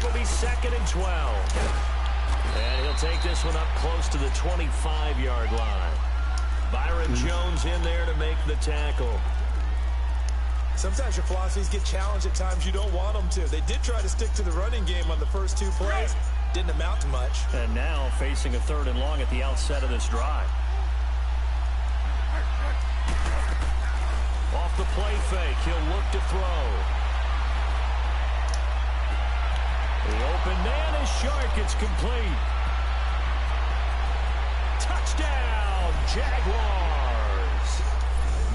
It'll be 2nd and 12. And he'll take this one up close to the 25-yard line. Byron Jones in there to make the tackle. Sometimes your philosophies get challenged at times you don't want them to. They did try to stick to the running game on the first 2 plays. Didn't amount to much. And now facing a 3rd and long at the outset of this drive. Off the play fake, he'll look to throw. The open man is Shark. It's complete. Touchdown, Jaguars.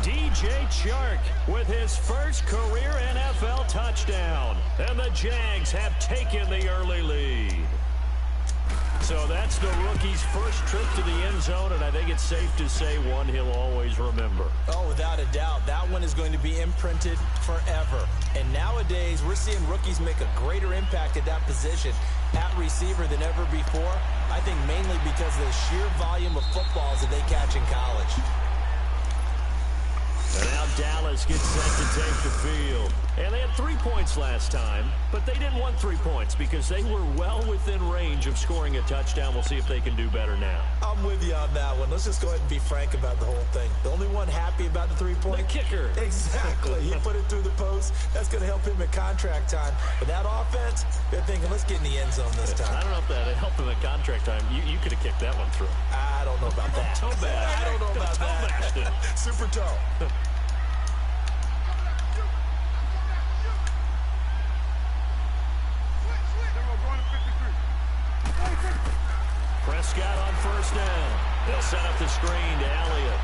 DJ Chark with his first career NFL touchdown. And the Jags have taken the early lead. So that's the rookie's first trip to the end zone, and I think it's safe to say one he'll always remember. Oh, without a doubt. That one is going to be imprinted forever. And nowadays, we're seeing rookies make a greater impact at that position at receiver than ever before. I think mainly because of the sheer volume of footballs that they catch in college. And now Dallas gets set to take the field. And they had 3 points last time, but they didn't want 3 points because they were well within range of scoring a touchdown. We'll see if they can do better now. I'm with you on that one. Let's just go ahead and be frank about the whole thing. The only one happy about the 3-point? The kicker. Exactly. He put it through the post. That's going to help him at contract time. But that offense, they're thinking, let's get in the end zone this time. I don't know if that helped him at contract time. You could have kicked that one through. I don't know about that. Toe bash. I don't know about that. Super toe. Prescott on 1st down. They'll set up the screen to Elliott.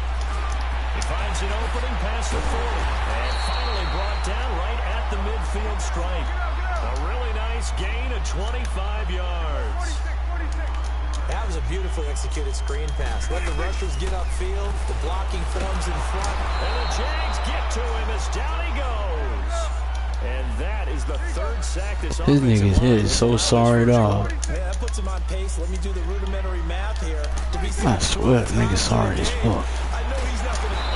He finds an opening past the 40. And finally brought down right at the midfield stripe. A really nice gain of 25 yards. That was a beautifully executed screen pass. Let the rushers get upfield. The blocking forms in front. And the Jags get to him as down he goes. And that is the 3rd sack this His nigga's head is so sorry, dog. Yeah, that puts him on pace. Let me do the rudimentary math here. I swear, that nigga's sorry as fuck.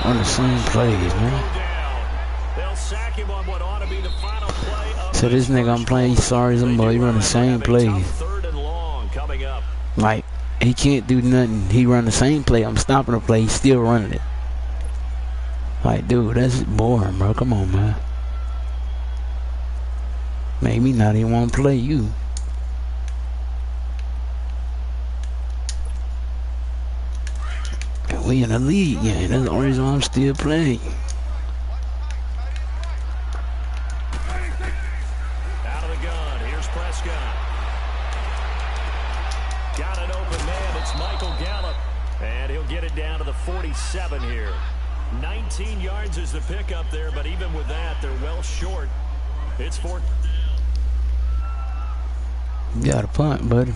On the same plays, man. They'll sack him on what ought to be the final play of So this nigga I'm playing, he's sorry as a mother. He run the same plays. 3rd and long coming up. Like, he can't do nothing. He run the same play. I'm stopping the play. He's still running it. Like, dude, that's boring, bro. Come on, man. Made me not even want to play you. We in the league, yeah. That's the only reason I'm still playing. Out of the gun, here's Prescott. Got an open man, it's Michael Gallup. And he'll get it down to the 47 here. 19 yards is the pickup there, but even with that, they're well short. It's 4. You got a punt, buddy.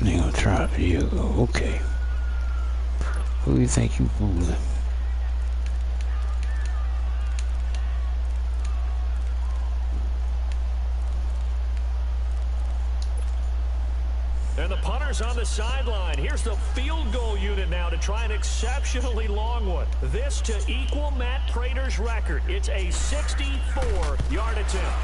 They gonna try for you. Okay. Who do you think you fooling? And the punter's on the sideline. Here's the field goal unit now to try an exceptionally long one. This to equal Matt Prater's record. It's a 64-yard attempt.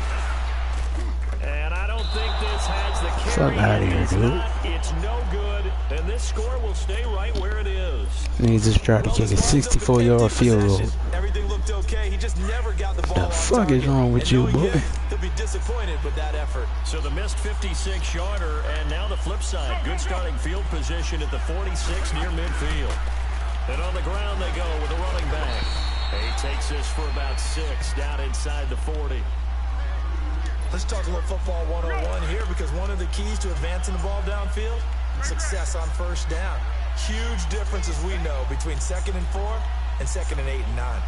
And I don't think this has the carry. Fuck out of here, dude. It's no good. And this score will stay right where it is. Niggas just tried to kick a 64-yard field goal. Everything looked okay. He just never got the ball. The fuck is wrong with you, boy? He'll be disappointed with that effort. So the missed 56-yarder, and now the flip side. Good starting field position at the 46 near midfield. And on the ground they go with a running back. He takes this for about 6 down inside the 40. Let's talk a little football 101 here, because one of the keys to advancing the ball downfield, success on 1st down. Huge difference, as we know, between 2nd and 4 and 2nd and 8 and 9.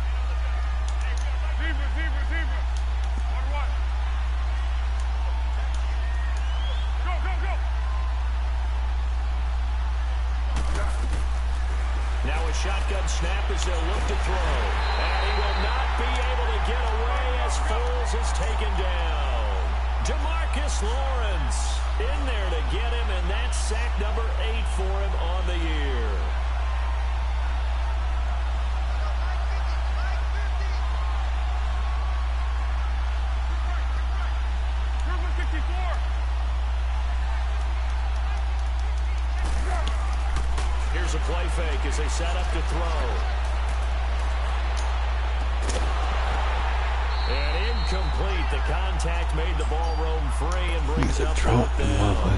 Now a shotgun snap as they'll look to throw. And he will not be able to get away as Foles is taken down. Demarcus Lawrence in there to get him, and that's sack number 8 for him on the year. a play fake as they set up to throw. And incomplete. The contact made the ball roam free and brings up fourth down.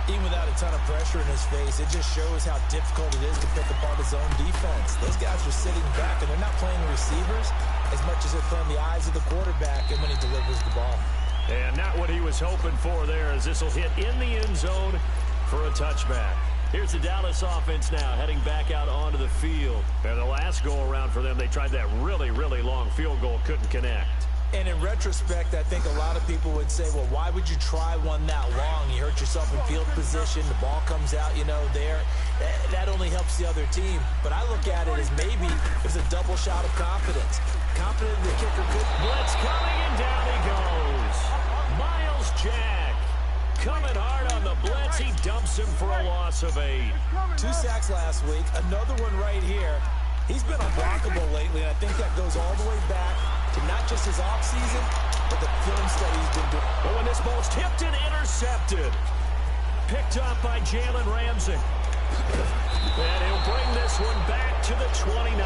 Even without a ton of pressure in his face, it just shows how difficult it is to pick apart his own defense. Those guys are sitting back, and they're not playing receivers as much as they're playing the eyes of the quarterback and when he delivers the ball. And not what he was hoping for there, as this will hit in the end zone for a touchback. Here's the Dallas offense now heading back out onto the field. And the last go-around for them, they tried that really, really long field goal, couldn't connect. And in retrospect, I think a lot of people would say, well, why would you try one that long? You hurt yourself in field position. The ball comes out, there. That only helps the other team. But I look at it as maybe it was a double shot of confidence. Confident the kicker could. Blitz coming, and down he goes. Myles Jack coming hard on the blitz. He dumps him for a loss of 8. 2 sacks last week. Another one right here. He's been unblockable lately, and I think that goes all the way back to not just his offseason, but the film study he's been doing. Oh, and this ball's tipped and intercepted. Picked up by Jalen Ramsey. And he'll bring this one back to the 29.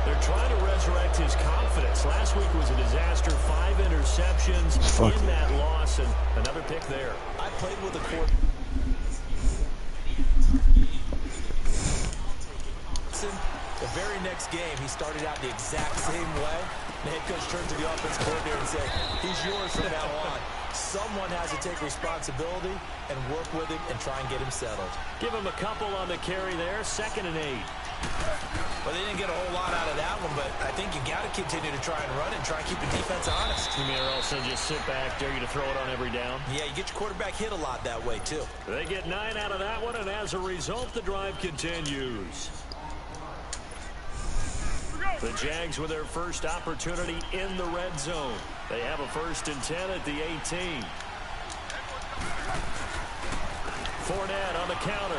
They're trying to resurrect his confidence. Last week was a disaster. 5 interceptions in that loss, and another pick there. I played with a quarterback. The very next game, he started out the exact same way. The head coach turned to the offensive coordinator and said, he's yours from now on. Someone has to take responsibility and work with him and try and get him settled. Give him a couple on the carry there. 2nd and 8. Well, they didn't get a whole lot out of that one, but I think you got to continue to try and run and try and keep the defense honest. You mean also just sit back, dare you to throw it on every down? Yeah, you get your quarterback hit a lot that way, too. They get 9 out of that one, and as a result, the drive continues. The Jags with their first opportunity in the red zone. They have a 1st and 10 at the 18. Fournette on the counter.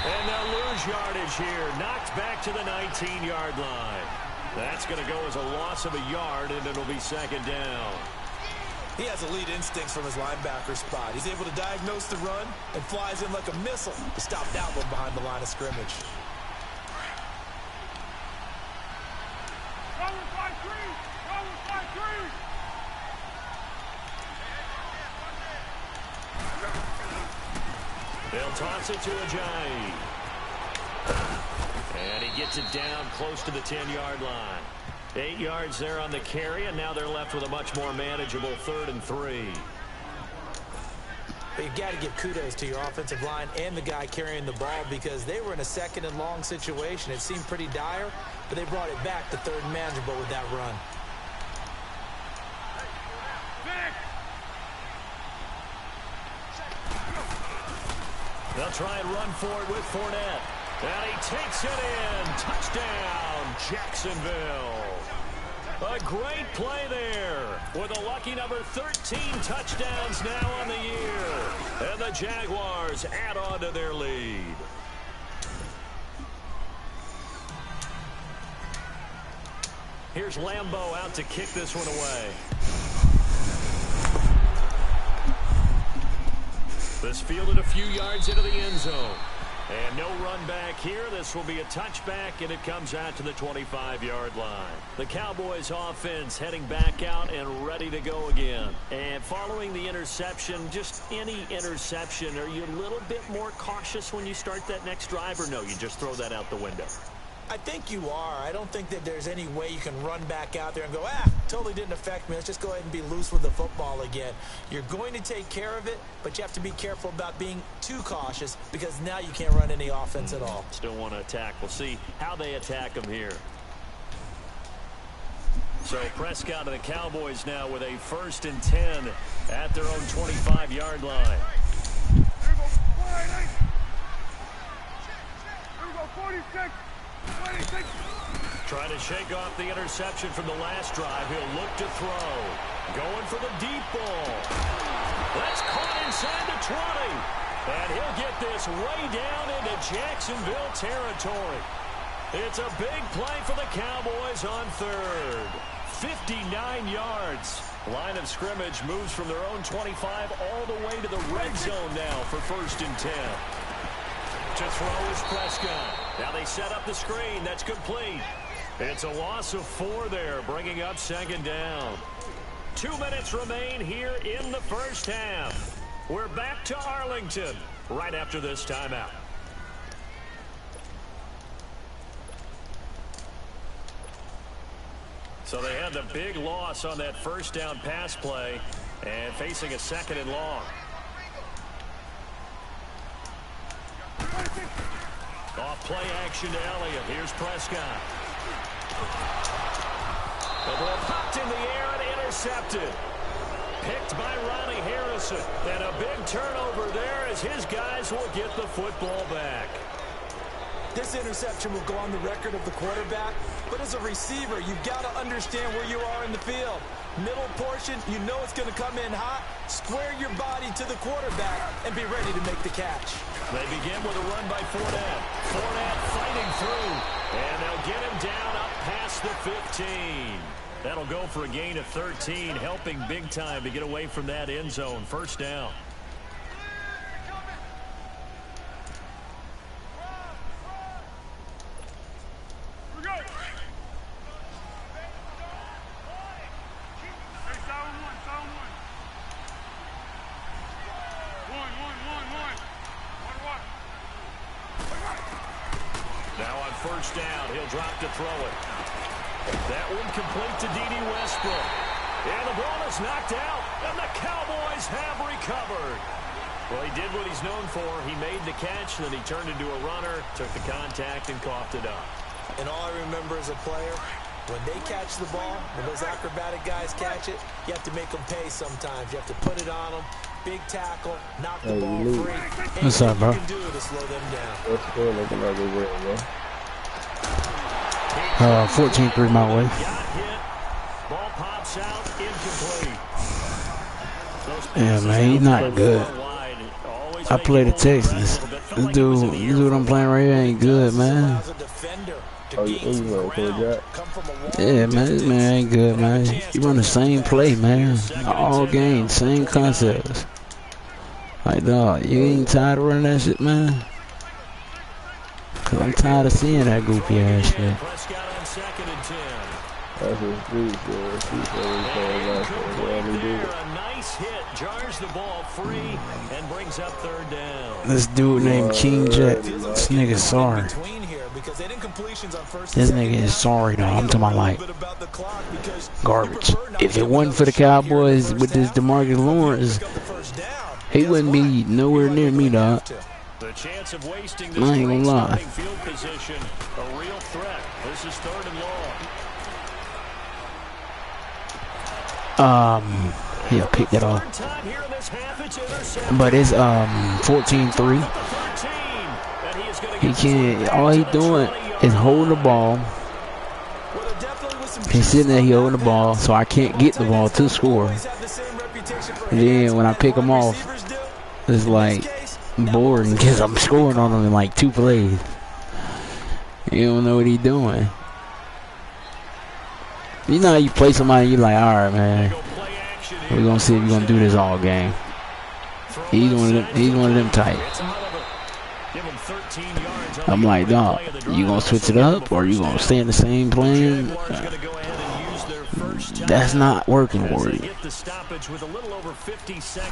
And they'll lose yardage here. Knocked back to the 19-yard line. That's going to go as a loss of a yard, and it'll be 2nd down. He has elite instincts from his linebacker spot. He's able to diagnose the run and flies in like a missile to stop that one behind the line of scrimmage. They'll toss it to Ajayi. And he gets it down close to the 10-yard line. 8 yards there on the carry, and now they're left with a much more manageable 3rd and 3. But you've got to give kudos to your offensive line and the guy carrying the ball, because they were in a 2nd and long situation. It seemed pretty dire, but they brought it back to 3rd and manageable with that run. They'll try and run for it with Fournette. And he takes it in. Touchdown, Jacksonville. A great play there with a lucky number 13 touchdowns now on the year. And the Jaguars add on to their lead. Here's Lambeau out to kick this one away. This fielded a few yards into the end zone. And no run back here. This will be a touchback, and it comes out to the 25-yard line. The Cowboys offense heading back out and ready to go again. And following the interception, just any interception, are you a little bit more cautious when you start that next drive, or no, you just throw that out the window? I think you are. I don't think that there's any way you can run back out there and go, totally didn't affect me. Let's just go ahead and be loose with the football again. You're going to take care of it, but you have to be careful about being too cautious, because now you can't run any offense at all. Still want to attack. We'll see how they attack them here. So Prescott and the Cowboys now with a 1st and 10 at their own 25-yard line. Here we go, 46. Trying to shake off the interception from the last drive. He'll look to throw. Going for the deep ball. That's caught inside the 20. And he'll get this way down into Jacksonville territory. It's a big play for the Cowboys on 3rd. 59 yards. Line of scrimmage moves from their own 25 all the way to the red zone now for 1st and 10. To throw is Prescott. Now they set up the screen. That's complete. It's a loss of 4 there, bringing up second down. 2 minutes remain here in the first half. We're back to Arlington right after this timeout. So they had the big loss on that first down pass play and facing a 2nd and long. Off play action to Elliott. Here's Prescott. The ball popped in the air and intercepted. Picked by Ronnie Harrison. And a big turnover there as his guys will get the football back. This interception will go on the record of the quarterback, but as a receiver, you've got to understand where you are in the field. Middle portion, you know it's going to come in hot. Square your body to the quarterback and be ready to make the catch. They begin with a run by Fournette. Fournette fighting through, and they'll get him down up past the 15. That'll go for a gain of 13, helping big time to get away from that end zone. First down. First down, he'll drop to throw it. That one complete to D.D. Westbrook. And the ball is knocked out, and the Cowboys have recovered. Well, he did what he's known for. He made the catch, then he turned into a runner, took the contact, and coughed it up. And all I remember as a player, when they catch the ball, when those acrobatic guys catch it, you have to make them pay sometimes. You have to put it on them. Big tackle, knock the ball free. What's up, bro? You can do to slow them down. What's good? Looking like a win, bro. 14-3 my way. Ball pops out, incomplete. Yeah, man, he's not good. I play the Texans. This dude I'm playing right here ain't good, man. Oh, you know, yeah, man, this man ain't good, man. He run the same play, man. All game, same concepts. Like, dog, you ain't tired of running that shit, man? Cause I'm tired of seeing that goofy ass shit. That's his street, bro. A nice hit, jars the ball free, and brings up third down. This dude named King Jet, this nigga's sorry. This nigga is sorry, though. I'm talking about, like, garbage. If it wasn't for the Cowboys with this DeMarcus Lawrence, he wouldn't be nowhere near me, dog. The chance of wasting I ain't gonna lie. field position, a real threat. This is third and long. He'll pick that off. But it's 14-3. He can't. All he doing is holding the ball. He's sitting there, he holding the ball, so I can't get the ball to score. And then when I pick him off, it's like boring because I'm scoring on him in like 2 plays. You don't know what he's doing. You know how you play somebody, you're like, all right, man, we're gonna see if you're gonna do this all game. He's one of them type. I'm like, dog, you gonna switch it up or you gonna stay in the same plane? That's not working for you.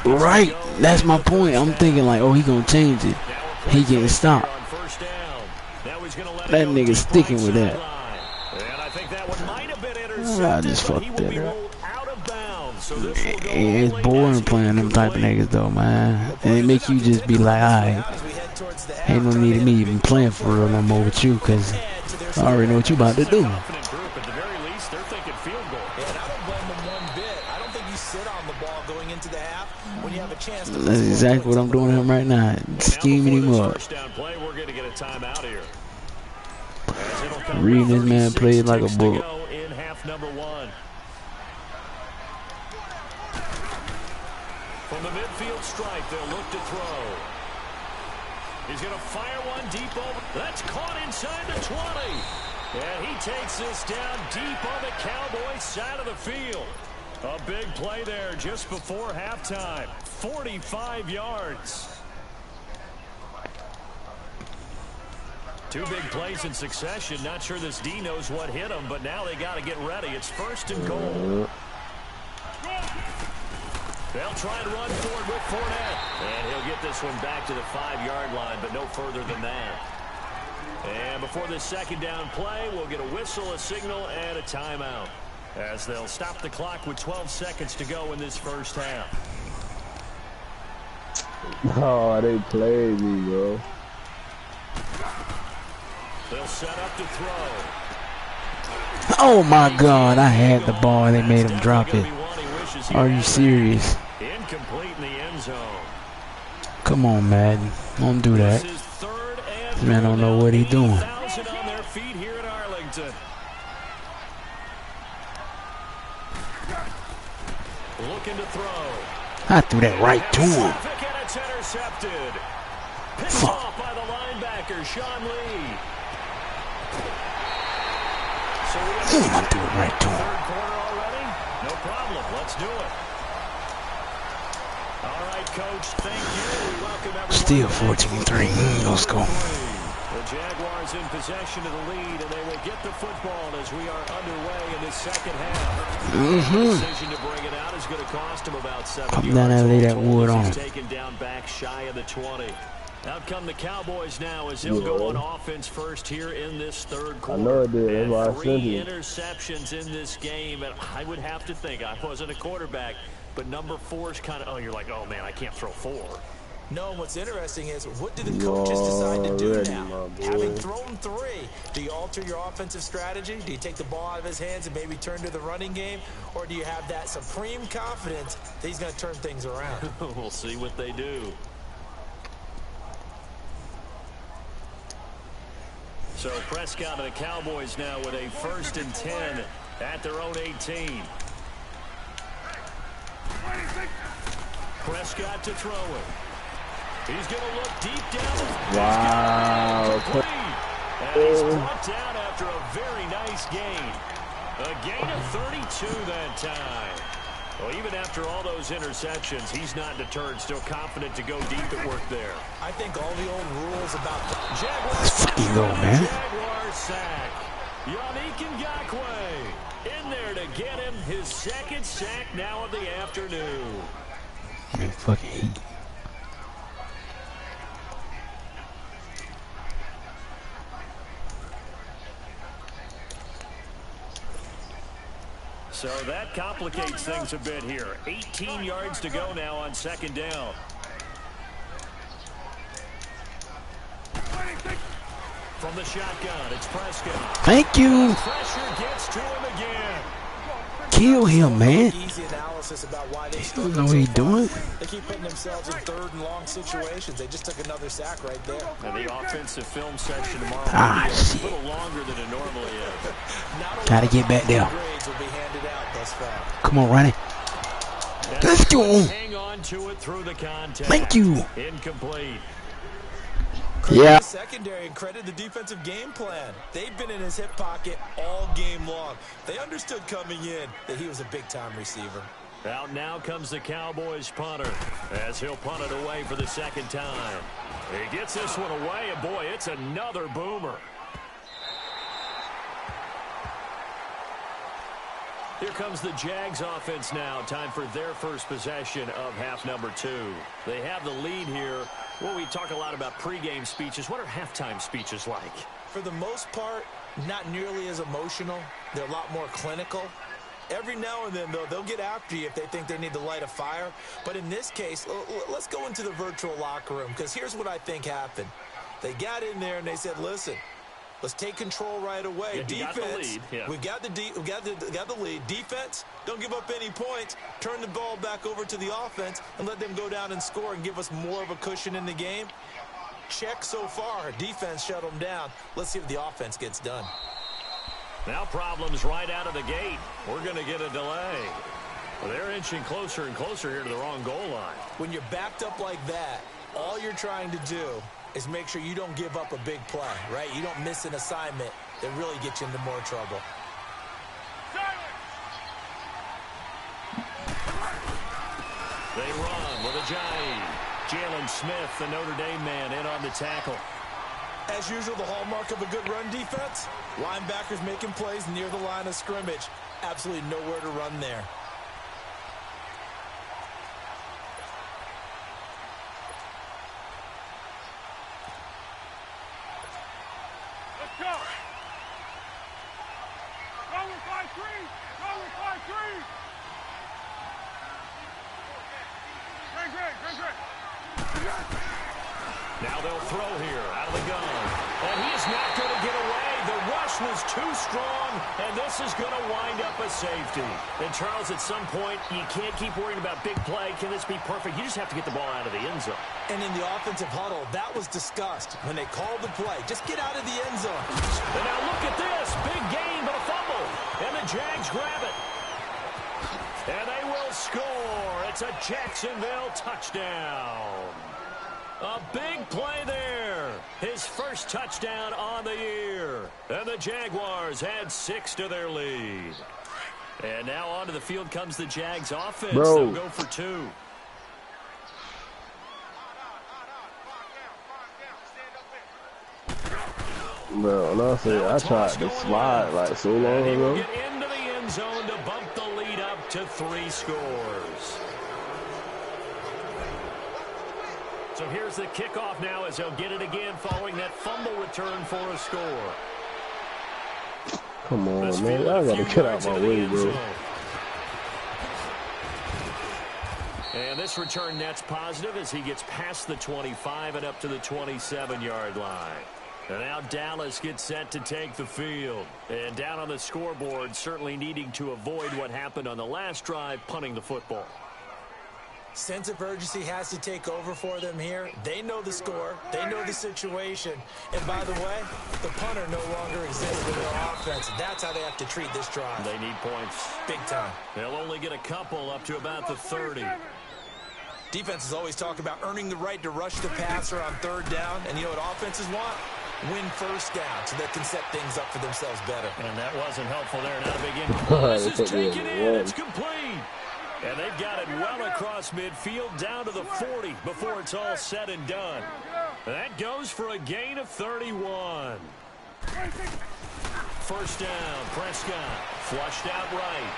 Right, that's my point. I'm thinking like, oh, he gonna change it. He getting stopped. That nigga sticking with that. I just fucked that up. It's boring playing them type of niggas though, man. And it make you just be like, alright, ain't no need of me even playing for real no more with you, cause I already know what you about to do. That's exactly what I'm doing to him right now, scheming him up. Reading this man play like a book. From the midfield stripe, they'll look to throw. He's going to fire one deep over. That's caught inside the 20. And he takes this down deep on the Cowboys side of the field. A big play there just before halftime. 45 yards. Two big plays in succession. Not sure this D knows what hit him, but now they got to get ready. It's 1st and goal. They'll try and run forward with Fournette. And he'll get this one back to the 5-yard line, but no further than that. And before this second down play, we'll get a whistle, a signal, and a timeout, as they'll stop the clock with 12 seconds to go in this first half. Oh, they played me, bro. They'll set up to throw. Oh my God, I had the ball and they made him drop it. Are you serious? Incomplete in the end zone. Come on, Madden. Don't do that. This man don't know what he's doing. On their feet here at Arlington. Looking to throw. I threw that right to him. It's intercepted. Picked Fuck. off by the linebacker, Sean Lee. So we have I threw it right to him. third quarter already? No problem. Let's do it. All right, Coach. Thank you. We welcome everyone. Still 14-3. Let's go. The Jaguars in possession of the lead, and they will get the football as we are underway in this second half. The decision to bring it out is going to cost him about 7 yards. Come down there and lay that wood on him. Taken down back shy of the 20. Out come the Cowboys now as they'll go on offense first here in this third quarter. I know it did. That's why I And sent 3 it. interceptions in this game, and I would have to think, I wasn't a quarterback, but number 4 is kind of, oh, you're like, oh man, I can't throw 4. No, what's interesting is what do the coaches decide to do Already, now? my boy. Having thrown 3, do you alter your offensive strategy? Do you take the ball out of his hands and maybe turn to the running game? Or do you have that supreme confidence that he's going to turn things around? We'll see what they do. So Prescott and the Cowboys now with a 1st and 10 at their own 18. Prescott to throw it. He's going to look deep down. Wow. And he's brought down after a very nice gain. A gain of 32 that time. Well, even after all those interceptions, he's not deterred, still confident to go deep at work there. I think all the old rules about the Jaguars. Let's fucking go, man. Jaguars sack. Yannick Ngakoue in there to get him his 2nd sack now of the afternoon. Man, fucking heat. So that complicates things a bit here. 18 yards to go now on 2nd down. From the shotgun, it's Prescott. Thank you. Pressure gets to him again. Kill him, man. easy analysis about why they You still don't know what he's doing. They keep putting themselves in 3rd and long situations. They just took another sack right there. And the offensive film section tomorrow Ah, will be a shit. little longer than it normally is. Gotta get back there. Grades will be handed out thus far. Come on, Ronnie. Let's go. Hang on to it through the contact. Thank you. Incomplete. Yeah. The secondary and credit the defensive game plan. They've been in his hip pocket all game long. They understood coming in that he was a big-time receiver. Out now comes the Cowboys punter as he'll punt it away for the 2nd time. He gets this one away, and boy, it's another boomer. Here comes the Jags offense now. Time for their first possession of half number 2. They have the lead here. Well, we talk a lot about pregame speeches. What are halftime speeches like? For the most part, not nearly as emotional. They're a lot more clinical. Every now and then, though, they'll get after you if they think they need to light a fire. But in this case, let's go into the virtual locker room, because here's what I think happened. They got in there and they said, listen, let's take control right away. Yeah, Defense, we got the lead. Defense, don't give up any points. Turn the ball back over to the offense and let them go down and score and give us more of a cushion in the game. Check so far. Defense shut them down. Let's see if the offense gets done. Now problems right out of the gate. We're going to get a delay. Well, they're inching closer and closer here to the wrong goal line. When you're backed up like that, all you're trying to do is make sure you don't give up a big play, right? You don't miss an assignment that really gets you into more trouble. They run with Ajayi. Jalen Smith, the Notre Dame man, in on the tackle. As usual, the hallmark of a good run defense, linebackers making plays near the line of scrimmage. Absolutely nowhere to run there. Let's go. Go with 5-3. Go with 5-3. Great. Now they'll throw here out of the gun. And he is not going to get away. The rush was too strong, and this is going to wind up a safety. And, Charles, at some point, you can't keep worrying about big play. Can this be perfect? You just have to get the ball out of the end zone. And in the offensive huddle, that was discussed when they called the play. Just get out of the end zone. And now look at this. Big gain, but a fumble. And the Jags grab it. And they will score. It's a Jacksonville touchdown. A big play there. His first touchdown on the year. And the Jaguars add 6 to their lead. And now onto the field comes the Jags offense. They'll go for 2. Bro, I tried to slide like so long and he will ago. get into the end zone to bump the lead up to 3 scores. So here's the kickoff now as they'll get it again following that fumble return for a score. Come on, man. I gotta get out my way, bro. And this return net's positive as he gets past the 25 and up to the 27-yard line. And now Dallas gets set to take the field. And down on the scoreboard, certainly needing to avoid what happened on the last drive, punting the football. Sense of urgency has to take over for them here. They know the score. They know the situation. And by the way, the punter no longer exists in their offense. That's how they have to treat this drive. They need points. Big time. They'll only get a couple up to about the 30. Defenses always talk about earning the right to rush the passer on 3rd down. And you know what offenses want? Win 1st down so they can set things up for themselves better. And that wasn't helpful there. Not a big impact. This is taken in. It's complete. And they've got it well across midfield down to the 40 before it's all said and done. That goes for a gain of 31. First down, Prescott. Flushed out right.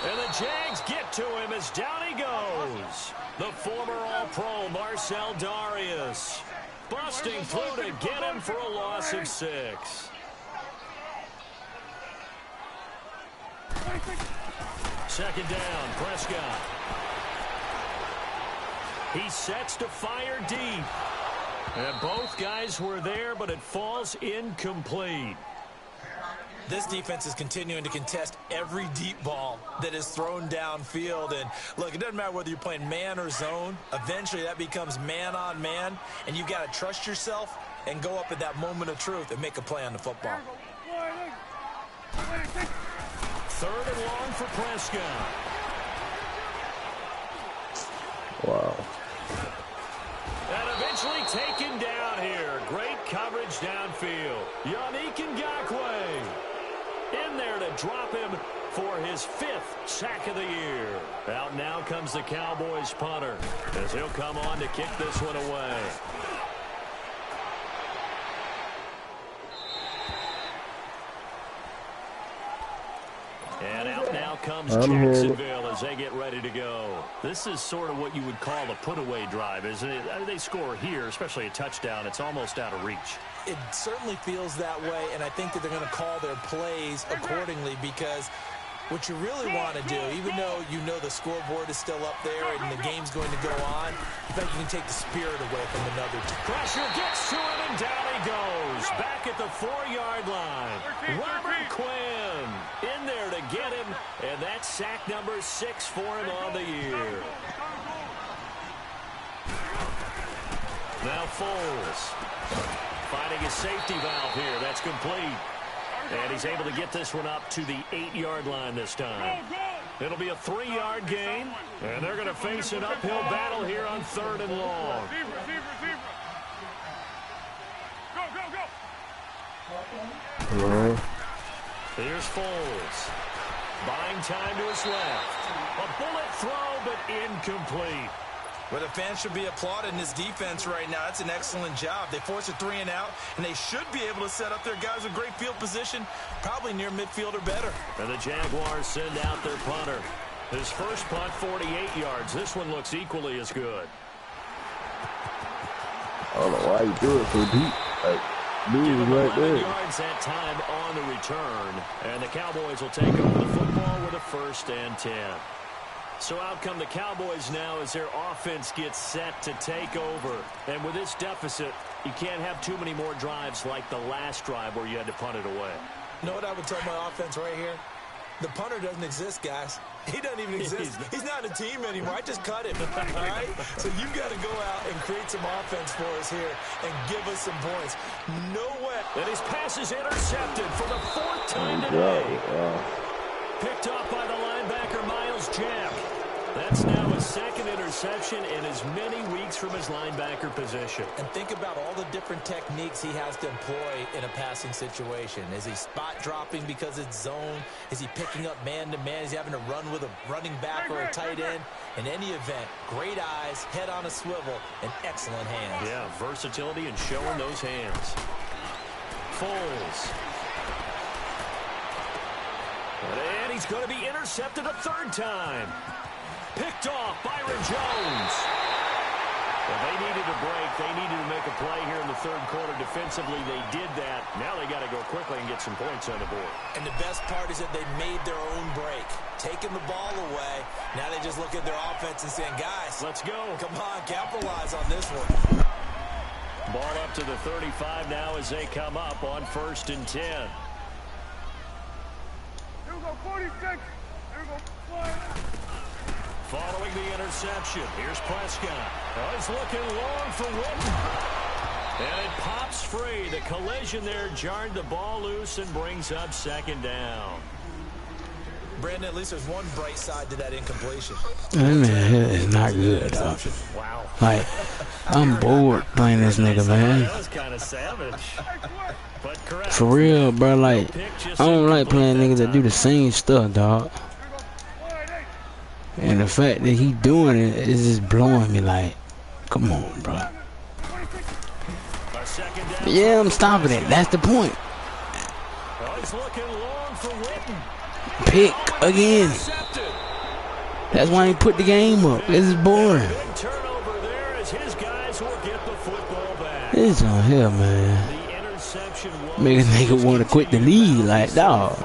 And the Jags get to him as down he goes. The former All-Pro Marcell Dareus busting through to get him for a loss of 6. Second down, Prescott. He sets to fire deep. And both guys were there, but it falls incomplete. This defense is continuing to contest every deep ball that is thrown downfield. And, look, it doesn't matter whether you're playing man or zone. Eventually, that becomes man-on-man, and you've got to trust yourself and go up at that moment of truth and make a play on the football. 3rd and long for Prescott. Wow. And eventually taken down here. Great coverage downfield. Yannick Ngakoue in there to drop him for his 5th sack of the year. Out now comes the Cowboys punter as he'll come on to kick this one away. And out now comes Jacksonville as they get ready to go. This is sort of what you would call a put-away drive, isn't it? I mean, they score here, especially a touchdown. It's almost out of reach. It certainly feels that way, and I think that they're going to call their plays accordingly because what you really want to do, even though you know the scoreboard is still up there and the game's going to go on, I think you can take the spirit away from another team. Pressure gets to him, and down he goes. Back at the 4-yard line. Robert Quinn in there to get him, and that's sack number 6 for him on the year. Now Foles finding his safety valve here. That's complete. And he's able to get this one up to the 8-yard line this time. It'll be a 3-yard gain, and they're going to face an uphill battle here on 3rd and long. Here's Foles. Buying time to his left. A bullet throw, but incomplete. Well, the fans should be applauding this defense right now. That's an excellent job. They force a 3-and-out, and they should be able to set up their guys with great field position, probably near midfield or better. And the Jaguars send out their punter. His first punt, 48 yards. This one looks equally as good. I don't know why you do it so deep. Like, dude, right there. Yards that time on the return. And the Cowboys will take over the football with a 1st and 10. So out come the Cowboys now as their offense gets set to take over. And with this deficit, you can't have too many more drives like the last drive where you had to punt it away. You know what I would tell my offense right here? The punter doesn't exist, guys. He doesn't even exist. He's not a team anymore. I just cut him, all right? So you've got to go out and create some offense for us here and give us some points. No way. And his pass is intercepted for the 4th time today. Picked off by the linebacker, Myles Jack. That's now his 2nd interception in as many weeks from his linebacker position. And think about all the different techniques he has to employ in a passing situation. Is he spot dropping because it's zone? Is he picking up man-to-man? Is he having to run with a running back or a tight end? In any event, great eyes, head on a swivel, and excellent hands. Yeah, versatility and showing those hands. Foles. And he's going to be intercepted a 3rd time. Picked off, Byron Jones. Well, they needed a break. They needed to make a play here in the 3rd quarter. Defensively, they did that. Now they got to go quickly and get some points on the board. And the best part is that they made their own break. Taking the ball away. Now they just look at their offense and saying, guys, let's go. Come on, capitalize on this one. Ball up to the 35 now as they come up on 1st and 10. Here we go, 46. Here we go, flying. Following the interception, here's Prescott. Oh, he's looking long for Witten. And it pops free. The collision there jarred the ball loose and brings up 2nd down. Brandon, at least there's one bright side to that incompletion. That man is not good, dog. Wow. Like, I'm bored playing this nigga, man. That was kind of savage. But correct. For real, bro. Like, I don't like playing niggas that do the same stuff, dog. And the fact that he doing it is just blowing me. Like, come on, bro. Yeah, I'm stopping it. That's the point. Pick again. That's why he put the game up. This is boring. This on here, man. Make a nigga want to quit the league. Like, dog.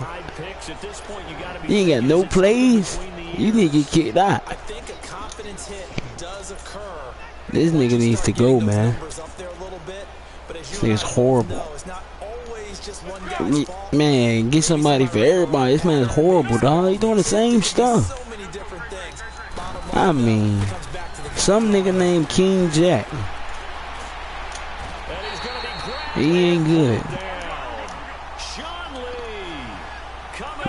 You ain't got no plays. You need to get kicked out. I think a confidence hit does occur. This nigga needs to go, man. This nigga's horrible. Man, get somebody for everybody. This man's horrible, dog. He doing the same stuff. I mean, some nigga named King Jack. He ain't good.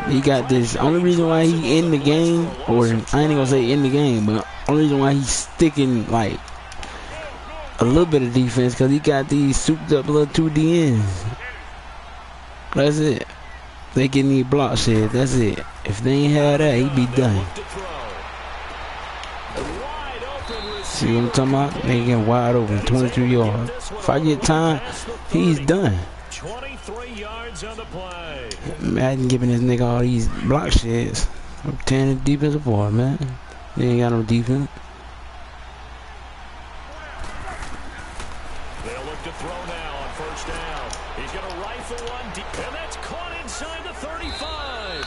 He got this. Only reason why he in the game, or I ain't gonna say in the game, but only reason why he's sticking like a little bit of defense, because he got these souped up little 2 DNs. That's it. They can need block shit. That's it. If they ain't had that, he'd be done. See what I'm talking about? They get wide open, 22 yards. If I get time, he's done. 23 yards on the play. Imagine giving this nigga all these block shits. I'm tearing the defense apart, man. They ain't got no defense. They'll look to throw now on 1st down. He's going to rifle one deep, and that's caught inside the 35.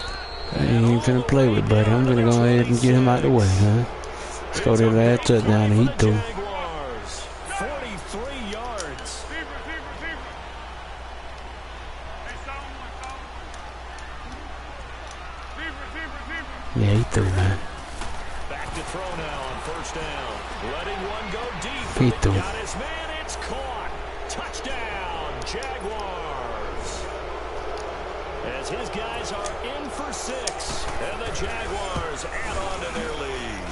I ain't finna play with, buddy. I'm gonna go ahead and get him out the way, huh? Let's go to the last touchdown and he threw. 43 yards. Yeah, he threw, man. Back to throw now on 1st down. Letting one go deep. He threw. Got his man. It's caught. Touchdown, Jaguars. As his guys are in for 6. And the Jaguars add on to their lead.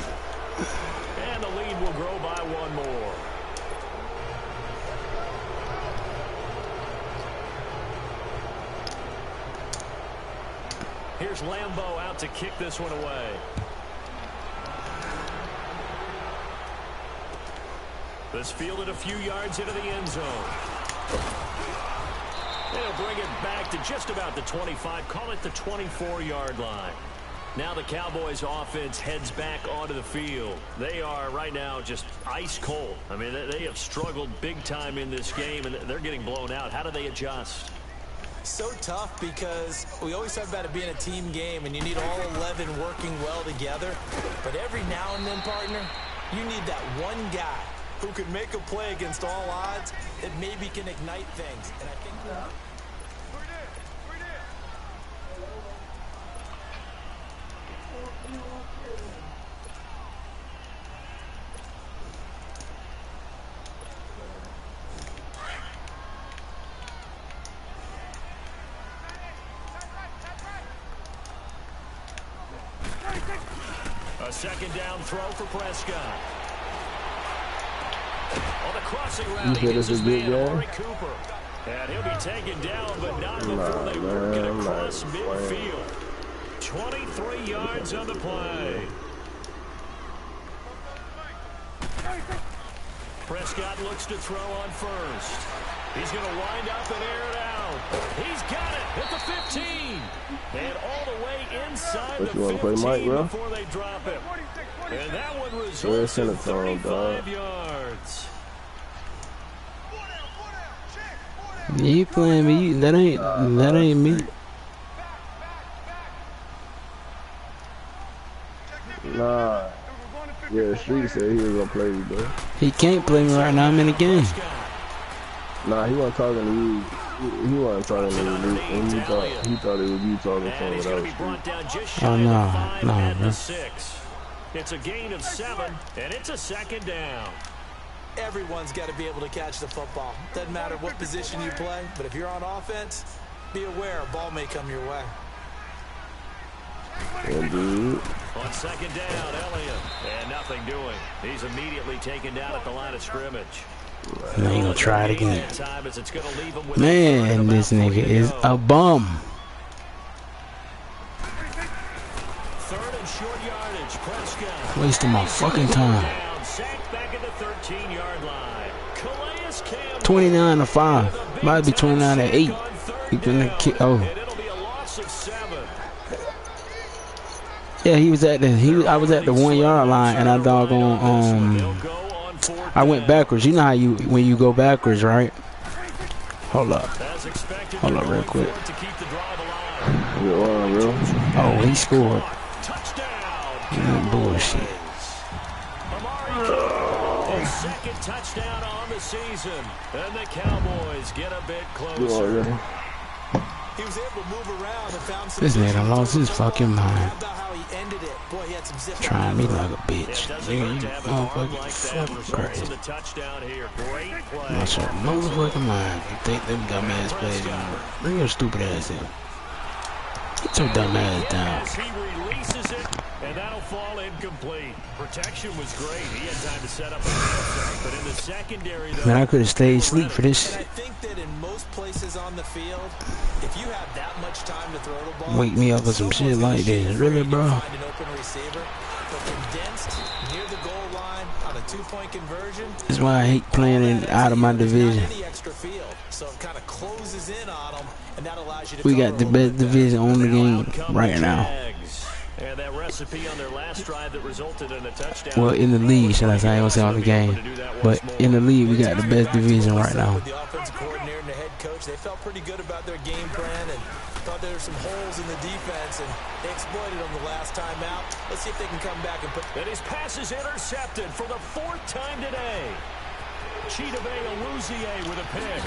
And the lead will grow by 1 more. Here's Lambeau out to kick this one away. This fielded a few yards into the end zone. They'll bring it back to just about the 25. Call it the 24-yard line. Now the Cowboys offense heads back onto the field. They are right now just ice cold. I mean, they have struggled big time in this game, and they're getting blown out. How do they adjust? So tough because we always talk about it being a team game, and you need all 11 working well together. But every now and then, partner, you need that one guy who could make a play against all odds that maybe can ignite things. And I think a second down throw for Prescott. On the crossing route, he gets his man, Amari Cooper. And he'll be taken down, but not before they work it across midfield. 23 yards on the play. Prescott looks to throw on first. He's going to wind up and air it out. He's got it at the 15. And all the way inside the 15 before they drop him. And that one results in 35 yards. You playing me? That ain't me. Nah. Yeah, Street said he was gonna play you, bro. He can't play me right now. I'm in the game. Nah, he wasn't talking to you. He wasn't talking to you. And he thought it was you talking to someone else. Oh no, bro. It's a gain of 7, and it's a second down. Everyone's got to be able to catch the football. Doesn't matter what position you play, but if you're on offense, be aware a ball may come your way. Indeed. On second down, Elliott. And nothing doing. He's immediately taken down at the line of scrimmage. And they gonna try it again. Man, this nigga is a bum. Third and short yardage. Prescott. Wasting my fucking time. 29-5. Might be 29-8. He gonna kick. Oh. Yeah, he was at the. I was at the 1 yard line, and I doggone I went backwards. You know how when you go backwards, right? Hold up real quick. Oh, he scored. Bullshit. Second touchdown on the season, and the Cowboys get a bit closer. He was able to move around and found some. This nigga lost his fucking mind. Trying me like a bitch. Nigga, you motherfucking fucking crazy. Lost your motherfucking mind. You think them dumbass plays gonna bring your stupid ass in. Get your dumb ass down. He releases it, and that'll fall incomplete. Protection was great. He had time to set up a pass, but in the secondary, though, man, I could have stayed asleep for this. I think that in most places on the field, if you have that much time to throw the ball, wake me up with some shit like this, really, bro. Find an open receiver, but condensed near the goal line on a 2-point conversion. That's why I hate playing out of my division. So it kind of closes in on them, and that allows you to. We got the best division on the game right now. And that recipe on their last drive that resulted in a touchdown. Well, in the league, should I say? I don't say on the game, but in the league, we got the best division right now. The offensive coordinator and the head coach, they felt pretty good about their game plan and thought there were some holes in the defense, and they exploited them the last time out. Let's see if they can come back and put. And his pass is intercepted for the 4th time today. Chidobe Awuzie with a pick.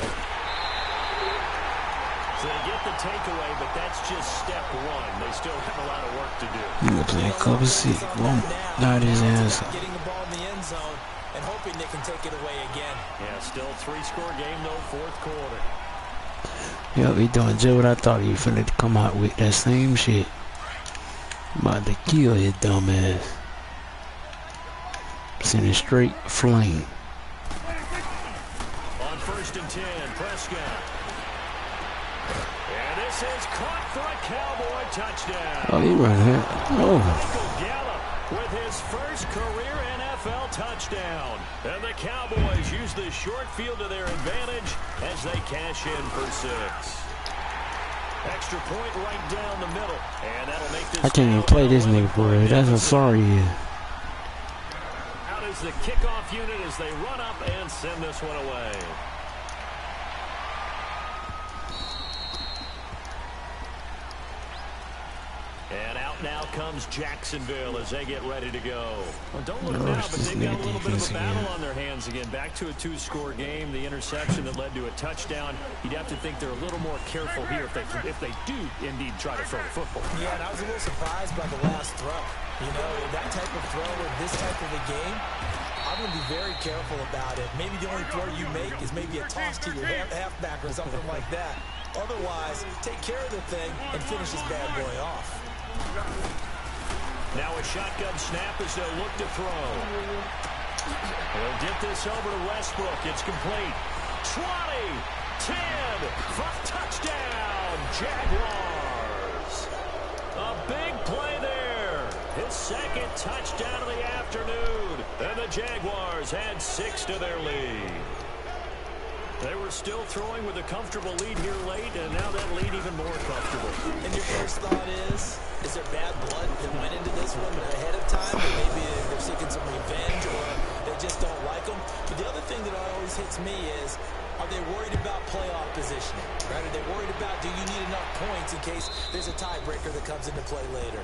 So they get the takeaway, but that's just step 1. They still have a lot of work to do. You gonna play cover 6? Won't not his ass. Getting the ball in the end zone and hoping they can take it away again. Yeah, still 3-score game, though, 4th quarter. Yo, he doing just what I thought he was finna come out with. That same shit. About to kill his dumb ass. Sending straight flame. On 1st and 10, Prescott. And this is caught for a Cowboy touchdown. Oh, he running it. Oh. Michael Gallup with his first career NFL touchdown. And the Cowboys use the short field to their advantage as they cash in for 6. Extra point right down the middle. And that'll make this. I can't even play this nigga, boy. That's how sorry he is. Out is the kickoff unit as they run up and send this one away. And out now comes Jacksonville as they get ready to go. Well, don't look now, but they've got a little bit of a battle on their hands again. Back to a 2-score game. The interception that led to a touchdown. You'd have to think they're a little more careful here if they do indeed try to throw the football. Yeah, and I was a little surprised by the last throw. You know, that type of throw in this type of a game, I'm going to be very careful about it. Maybe the only throw you make is maybe a toss to your halfback or something like that. Otherwise, take care of the thing and finish this bad boy off. Now a shotgun snap as they'll look to throw. They'll get this over to Westbrook. It's complete. 20, 10, touchdown, Jaguars. A big play there. His second touchdown of the afternoon. And the Jaguars add 6 to their lead. They were still throwing with a comfortable lead here late, and now that lead even more comfortable. And your first thought is there bad blood that went into this one ahead of time? Or maybe they're seeking some revenge, or they just don't like them? But the other thing that always hits me is, are they worried about playoff positioning? Right? Are they worried about, do you need enough points in case there's a tiebreaker that comes into play later?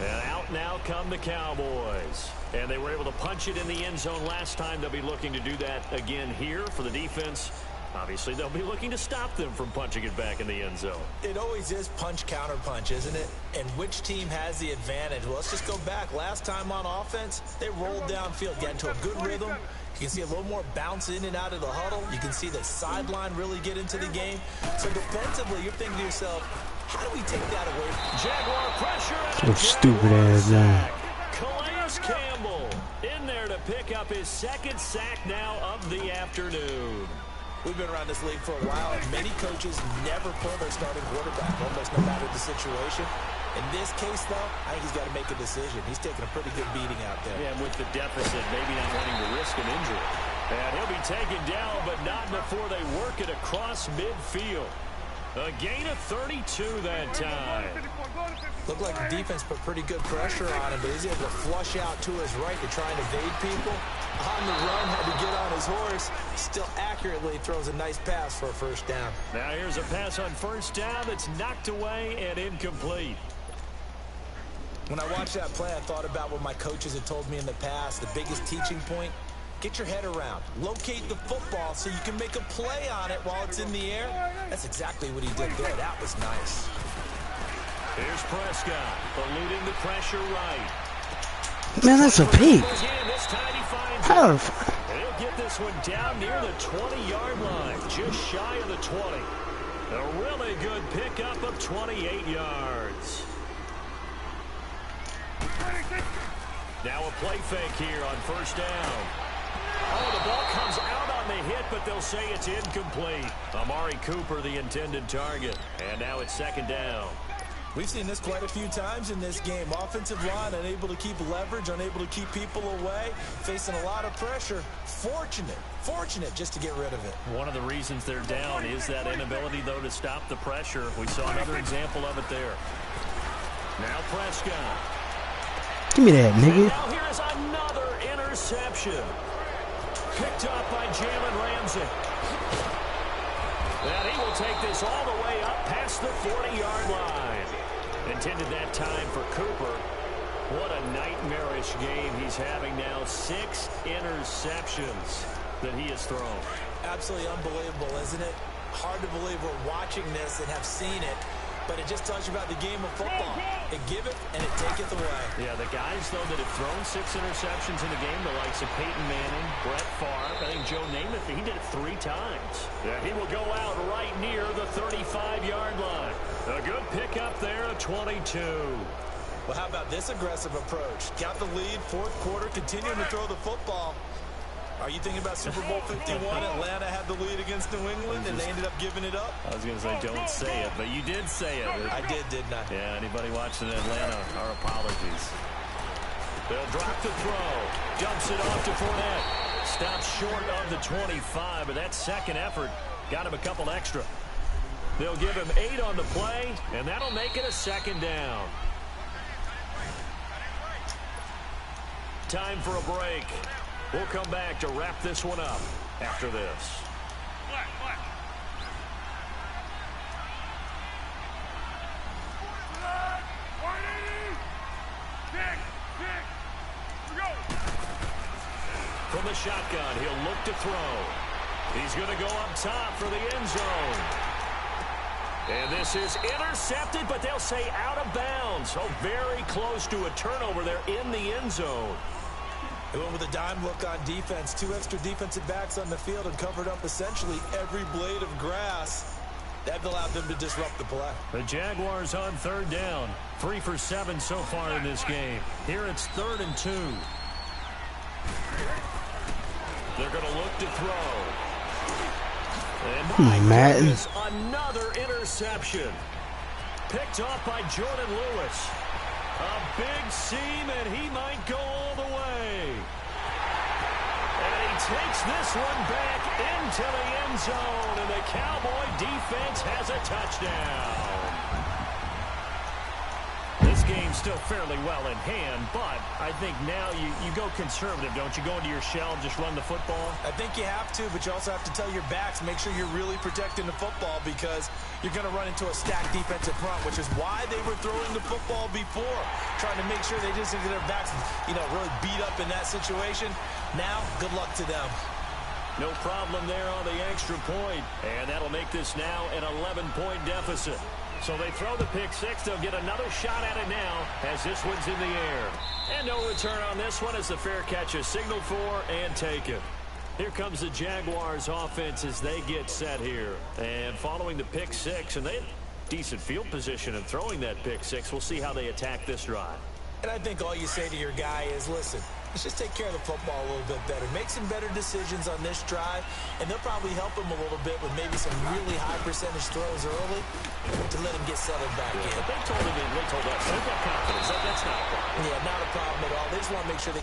And out now come the Cowboys. And they were able to punch it in the end zone last time. They'll be looking to do that again here for the defense. Obviously, they'll be looking to stop them from punching it back in the end zone. It always is punch, counter punch, isn't it? And which team has the advantage? Well, let's just go back. Last time on offense, they rolled downfield, got into a good rhythm. You can see a little more bounce in and out of the huddle. You can see the sideline really get into the game. So defensively, you're thinking to yourself, how do we take that away? Jaguar pressure. So stupid ass man. Calais Campbell in there to pick up his second sack now of the afternoon. We've been around this league for a while, and many coaches never pull their starting quarterback, almost no matter the situation. In this case, though, I think he's got to make a decision. He's taking a pretty good beating out there. Yeah, and with the deficit, maybe not wanting to risk an injury. And he'll be taken down, but not before they work it across midfield. A gain of 32 that time. Looked like the defense put pretty good pressure on him, but he's able to flush out to his right to try and evade people. On the run, had to get on his horse. Still accurately throws a nice pass for a first down. Now here's a pass on first down that's knocked away and incomplete. When I watched that play, I thought about what my coaches had told me in the past. The biggest teaching point, get your head around. Locate the football so you can make a play on it while it's in the air. That's exactly what he did there. That was nice. Here's Prescott, eluding the pressure right. Man, that's a peak. This time he finds How? it. And he'll get this one down near the 20-yard line, just shy of the 20. A really good pickup of 28 yards. Now a play fake here on first down. Oh, the ball comes out on the hit, but they'll say it's incomplete. Amari Cooper, the intended target. And now it's second down. We've seen this quite a few times in this game. Offensive line unable to keep leverage, unable to keep people away, facing a lot of pressure. Fortunate just to get rid of it. One of the reasons they're down is that inability, though, to stop the pressure. We saw another example of it there. Now Prescott. Give me that, nigga. Now here's another interception. Picked up by Jalen Ramsey. And he will take this all the way up past the 40-yard line. Intended that time for Cooper. What a nightmarish game he's having now. 6 interceptions that he has thrown. Absolutely unbelievable, isn't it? Hard to believe we're watching this and have seen it. But it just tells you about the game of football. It give it and it taketh away. Yeah, the guys, though, that have thrown 6 interceptions in a game, the likes of Peyton Manning, Brett Favre, I think Joe Namath, he did it 3 times. Yeah, he will go out right near the 35-yard line. A good pickup there of 22. Well, how about this aggressive approach? Got the lead, fourth quarter, continuing to throw the football. Are you thinking about Super Bowl 51? Atlanta had the lead against New England, and they ended up giving it up? I was going to say, don't say it, but you did say it. I didn't I? Yeah, anybody watching Atlanta, our apologies. They'll drop the throw. Dumps it off to Fournette. Stops short of the 25, but that second effort got him a couple extra. They'll give him 8 on the play, and that'll make it a second down. Time for a break. We'll come back to wrap this one up after this. From the shotgun, he'll look to throw. He's going to go up top for the end zone. And this is intercepted, but they'll say out of bounds. So very close to a turnover there in the end zone. They went with a dime look on defense. 2 extra defensive backs on the field and covered up essentially every blade of grass. That allowed them to disrupt the play. The Jaguars on 3rd down. 3 for 7 so far in this game. Here it's 3rd and 2. They're going to look to throw. And Madden. Another interception. Picked off by Jordan Lewis. A big seam, and he might go all the way. And he takes this one back into the end zone, and the Cowboy defense has a touchdown. This game's still fairly well in hand, but I think now you go conservative, don't you? Go into your shell and just run the football? I think you have to, but you also have to tell your backs, make sure you're really protecting the football because you're going to run into a stacked defensive front, which is why they were throwing the football before, trying to make sure they just get their backs, really beat up in that situation. Now, good luck to them. No problem there on the extra point, and that'll make this now an 11-point deficit. So they throw the pick 6. They'll get another shot at it now as this one's in the air. And no return on this one as the fair catch is signaled for and taken. Here comes the Jaguars offense as they get set here. And following the pick 6, and they have decent field position in throwing that pick 6. We'll see how they attack this drive. And I think all you say to your guy is, listen, let's just take care of the football a little bit better. Make some better decisions on this drive, and they'll probably help him a little bit with maybe some really high percentage throws early to let him get settled back in. But they told us, they've got confidence. That's not a problem. Yeah, not a problem at all. They just want to make sure they...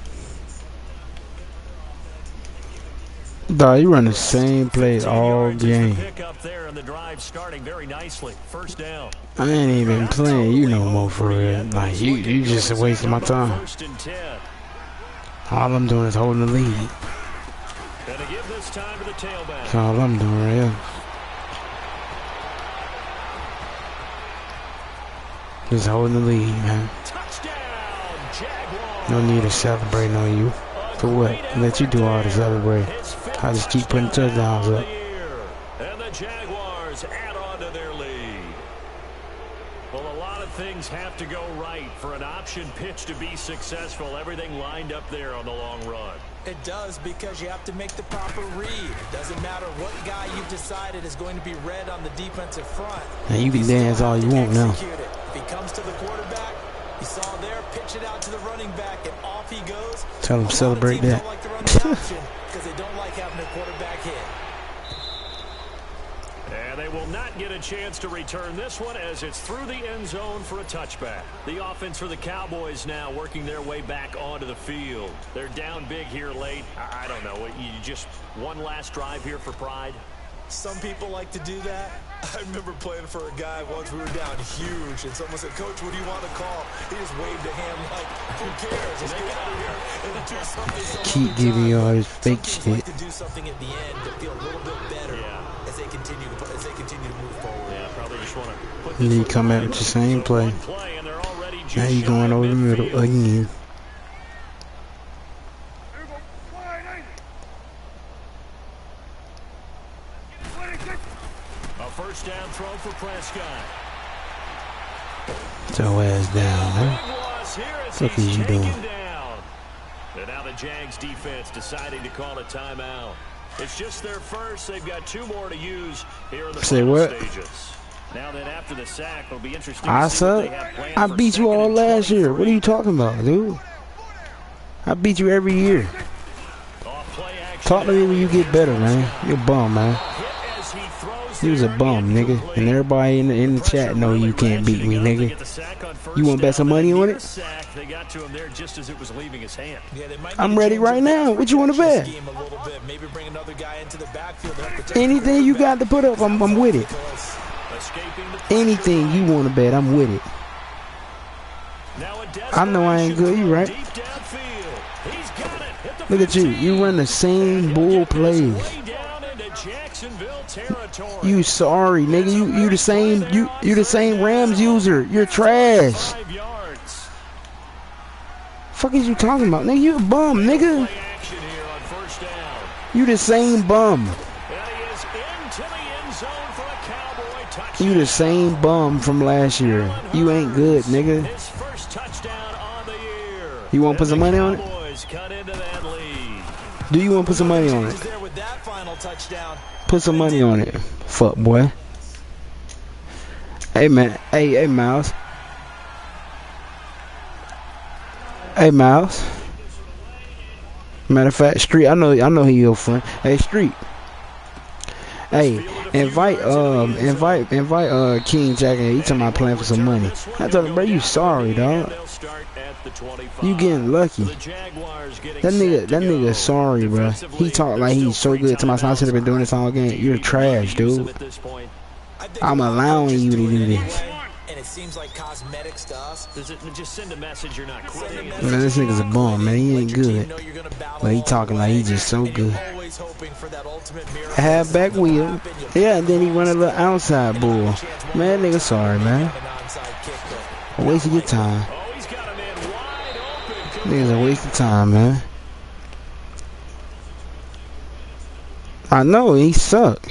Dog, you run the same play all game. Pick up there and the drive starting very nicely. First down. I ain't even playing you no more for real. Like you just wasting my time. All I'm doing is holding the lead. And to give this time to the tailback. That's all I'm doing right here. Just holding the lead, man. Touchdown, Jaguars. No need to celebrate on you. For what? Let you do all the celebrate. I just keep putting touchdowns up. And the Jaguars add on to their lead. Well, a lot of things have to go right for an option pitch to be successful. Everything lined up there on the long run. It does, because you have to make the proper read. It doesn't matter what guy you've decided is going to be read on the defensive front. And you can dance all you want now. If he comes to the quarterback, you saw there, pitch it out to the running back, and off he goes. Tell him celebrate that. Don't like to run the option because they don't like having their quarterback hit. And they will not get a chance to return this one as it's through the end zone for a touchback. The offense for the Cowboys now working their way back onto the field. They're down big here late. I don't know. You just one last drive here for pride? Some people like to do that. I remember playing for a guy once. We were down huge, and someone said, "Coach, what do you want to call?" He just waved a hand like, "Who cares? Let's get out of here and do something." Keep giving you all this fake shit. Like to do something at the end to feel a little bit better as they continue to move forward. Yeah, probably just want to put And then you come out with the same play. Now you going over the middle again. First down throw for Prescott. Your ass down, man. What are you doing? And now the Jags defense deciding to call a timeout. It's just their first. They've got 2 more to use here in the final stages. Now then, after the sack, it'll be interesting to see what they have planned. I beat you all last year. What are you talking about, dude? I beat you every year. Off play Talk to me when you get better, man. You're a bum, man. You was a bum, nigga. And everybody in the chat know you can't beat me, nigga. You want to bet some money on it? I'm ready right now. What you want to bet? Anything you got to put up, I'm with it. Anything you want to bet, I'm with it. I know I ain't good. You right? Look at you. You run the same bull plays. You sorry, nigga. You the same. You the same Rams user. You're trash. Fuck is you talking about, nigga? You a bum, nigga. You the same bum. You the same bum from last year. You ain't good, nigga. You want to put some money on it? Do you want to put some money on it? Put some money on it. Fuck, boy. Hey, man. Hey, Miles. Hey, Miles. Matter of fact, Street. I know he your friend. Hey, Street. Hey, invite King Jack and he talking about playing for some money. I told him, bro, you sorry, dog. You getting lucky. That nigga sorry, bro. He talk like he's so good to my son. I should have been doing this all game. You're trash, dude. I'm allowing you to do this. And it seems like cosmetics to us. Does it just send a message you're not quitting? Man, this nigga's a bum, man. He ain't good. But he talking like he just so good. Halfback wheel. Yeah, and then he run a little outside bull. Man, nigga sorry, man. A waste of your time. Nigga's a waste of time, man. I know, he suck.